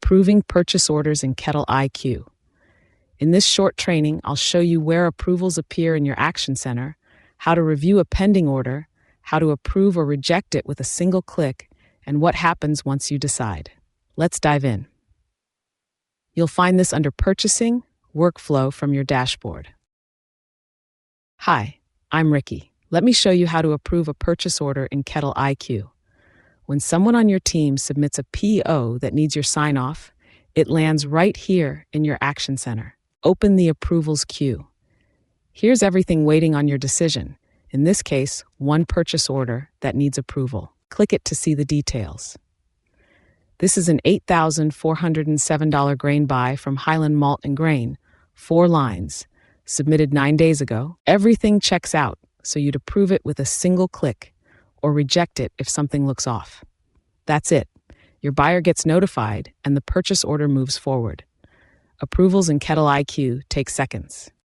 Approving purchase orders in KettleiQ. In this short training, I'll show you where approvals appear in your Action Center, how to review a pending order, how to approve or reject it with a single click, and what happens once you decide. Let's dive in. You'll find this under Purchasing, Workflow from your dashboard. Hi, I'm Ricky. Let me show you how to approve a purchase order in KettleiQ. When someone on your team submits a PO that needs your sign-off, it lands right here in your Action Center. Open the Approvals queue. Here's everything waiting on your decision. In this case, one purchase order that needs approval. Click it to see the details. This is an $8,407 grain buy from Highland Malt and Grain, 4 lines, submitted 9 days ago. Everything checks out, so you'd approve it with a single click, or reject it if something looks off. That's it. Your buyer gets notified and the purchase order moves forward. Approvals in KettleiQ take seconds.